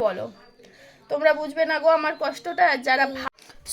বলো, তোমরা বুঝবে না গো আমার কষ্টটা। যারা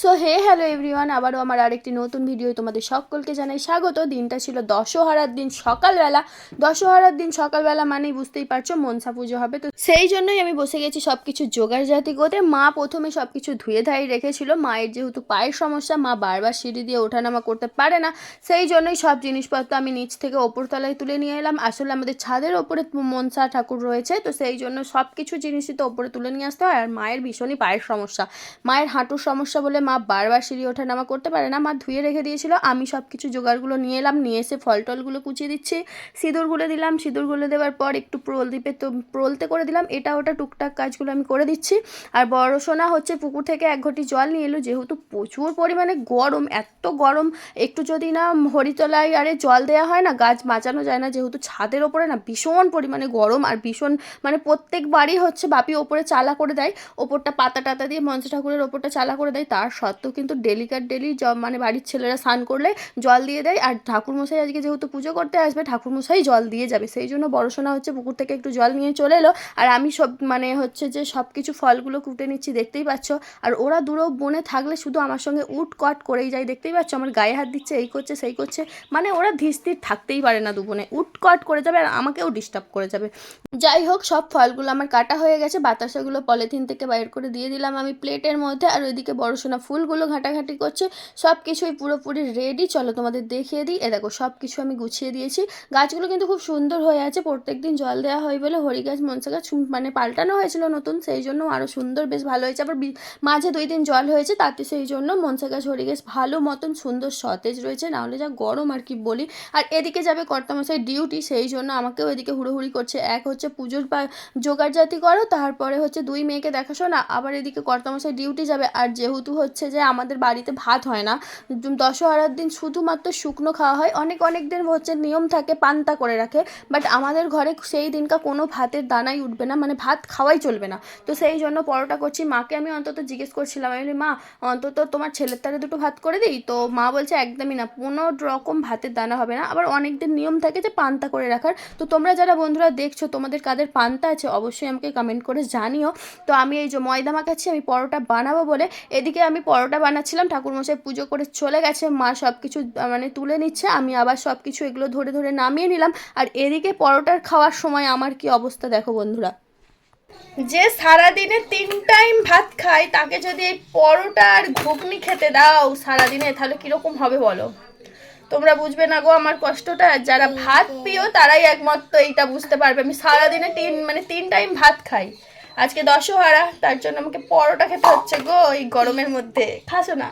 সো হ্যালো এভরিওয়ান, আবারও আমার আরেকটি নতুন ভিডিও তোমাদের সকলকে জানাই স্বাগত। দিনটা ছিল দশহরার দিন সকালবেলা। দশহরার দিন সকালবেলা মানেই বুঝতেই পারছো মনসা পুজো হবে, তো সেই জন্যই আমি বসে গেছি সব কিছু জোগাড় জাতি করতে। মা প্রথমে সব কিছু ধুয়ে ধাই রেখেছিল। মায়ের যেহেতু পায়ের সমস্যা, মা বারবার সিঁড়ি দিয়ে ওঠানামা করতে পারে না, সেই জন্যই সব জিনিসপত্র আমি নিচ থেকে ওপরতলায় তুলে নিয়ে এলাম। আসলে আমাদের ছাদের ওপরে মনসা ঠাকুর রয়েছে, তো সেই জন্য সব কিছু জিনিসই তো ওপরে তুলে নিয়ে আসতে হয়। আর মায়ের ভীষণই পায়ের সমস্যা, মায়ের হাঁটুর সমস্যা বলে মা বারবার সিঁড়ি ওঠা নামা করতে পারে না। মা ধুয়ে রেখে দিয়েছিল, আমি সব কিছু জোগাড়গুলো নিয়ে এলাম। নিয়ে এসে ফল টলগুলো কুচিয়ে দিচ্ছি, সিঁদুর গুলে দিলাম। সিঁদুর গুলে দেওয়ার পর একটু প্রদীপে তো প্রলতে করে দিলাম। এটা ওটা টুকটাক কাজগুলো আমি করে দিচ্ছি। আর বড় সোনা হচ্ছে পুকুর থেকে 1 ঘটি জল নিয়ে এলো, যেহেতু প্রচুর পরিমাণে গরম, এত গরম একটু যদি না হরিতলায় আরে জল দেওয়া হয় না, গাছ বাঁচানো যায় না। যেহেতু ছাদের ওপরে না ভীষণ পরিমাণে গরম, আর ভীষণ মানে প্রত্যেকবারই হচ্ছে বাপি ওপরে চালা করে দেয়, ওপরটা পাতা টাতা দিয়ে মনসা ঠাকুরের ওপরটা চালা করে দেয়। তার সত্ত্বেও কিন্তু ডেলিকার ডেলি মানে বাড়ির ছেলেরা স্নান করলে জল দিয়ে দেয়। আর ঠাকুরমশাই আজকে যেহেতু পুজো করতে আসবে, ঠাকুরমশাই জল দিয়ে যাবে, সেই জন্য বড়সোনা হচ্ছে পুকুর থেকে একটু জল নিয়ে চলে এলো। আর আমি সব মানে হচ্ছে যে সব কিছু ফলগুলো কুটে নিচ্ছি, দেখতেই পাচ্ছ। আর ওরা দুটো বনে থাকলে শুধু আমার সঙ্গে উট কট করেই যায়, দেখতেই পাচ্ছ। আমার গায়ে হাত দিচ্ছে, এই করছে সেই করছে, মানে ওরা ধীর থাকতেই পারে না, দুবনে উট কট করে যাবে আর আমাকেও ডিস্টার্ব করে যাবে। যাই হোক, সব ফলগুলো আমার কাটা হয়ে গেছে, বাতাসাগুলো পলিথিন থেকে বাইর করে দিয়ে দিলাম আমি প্লেটের মধ্যে। আর ওইদিকে বড়সোনা ফুলগুলো ঘাটাঘাটি করছে। সব কিছুই পুরোপুরি রেডি, চলো তোমাদের দেখিয়ে দিই। এ দেখো সব কিছু আমি গুছিয়ে দিয়েছি। গাছগুলো কিন্তু খুব সুন্দর হয়ে আছে, প্রত্যেকদিন জল দেওয়া হয় বলে। হরি গাছ মনসা গাছ মানে পাল্টানো হয়েছিল নতুন, সেই জন্য আরও সুন্দর বেশ ভালো হয়েছে। আবার মাঝে 2 দিন জল হয়েছে, তাতে সেই জন্য মনসা গাছ হরি গাছ ভালো মতন সুন্দর সতেজ রয়েছে, নাহলে যা গরম আর কি বলি। আর এদিকে যাবে কর্তামশাই ডিউটি, সেই জন্য আমাকেও এদিকে হুড়োহুড়ি করছে। এক হচ্ছে পুজোর জোগাড় জাতি করো, তারপরে হচ্ছে 2 মেয়েকে দেখাশোনা, আবার এদিকে কর্তামশাই ডিউটি যাবে। আর যেহেতু হচ্ছে যে আমাদের বাড়িতে ভাত হয় না, দশহরার দিন শুধুমাত্র শুকনো খাওয়া হয়। অনেক দিন হচ্ছে নিয়ম থাকে পান্তা করে রাখে, বাট আমাদের ঘরে সেই দিনকা কোনো ভাতের দানাই উঠবে না, মানে ভাত খাওয়াই চলবে না। তো সেই জন্য পরোটা করছি। মাকে আমি অন্তত জিজ্ঞেস করছিলাম, আমি বলি মা অন্তত তোমার ছেলের তারে 2টো ভাত করে দিই, তো মা বলছে একদমই না, কোনো রকম ভাতের দানা হবে না। আবার অনেকদিন নিয়ম থাকে যে পান্তা করে রাখার। তো তোমরা যারা বন্ধুরা দেখছো, তোমাদের কাদের পান্তা আছে অবশ্যই আমাকে কমেন্ট করে জানিও। তো আমি এই যে ময়দা মাখাচ্ছি, আমি পরোটা বানাবো বলে। এদিকে আমি পরোটা বানাচ্ছিলাম, ঠাকুরমশাই পুজো করে চলে গেছে, মা সব কিছু মানে তুলে নিচ্ছে, আমি আবার সব কিছু এগুলো ধরে ধরে নামিয়ে নিলাম। আর এদিকে পরোটার খাওয়ার সময় আমার কি অবস্থা দেখো বন্ধুরা। যে সারাদিনে 3 টাইম ভাত খায়, তাকে যদি এই পরোটা আর ঘুগনি খেতে দাও সারাদিনে, তাহলে কিরকম হবে বলো। তোমরা বুঝবে না গো আমার কষ্টটা। যারা ভাত প্রিয় তারাই একমাত্র এইটা বুঝতে পারবে। আমি সারাদিনে 3 টাইম ভাত খাই। আজকে দশহরা, তার জন্য আমাকে পরোটা খেতে হচ্ছে গো এই গরমের মধ্যে। খাসো না?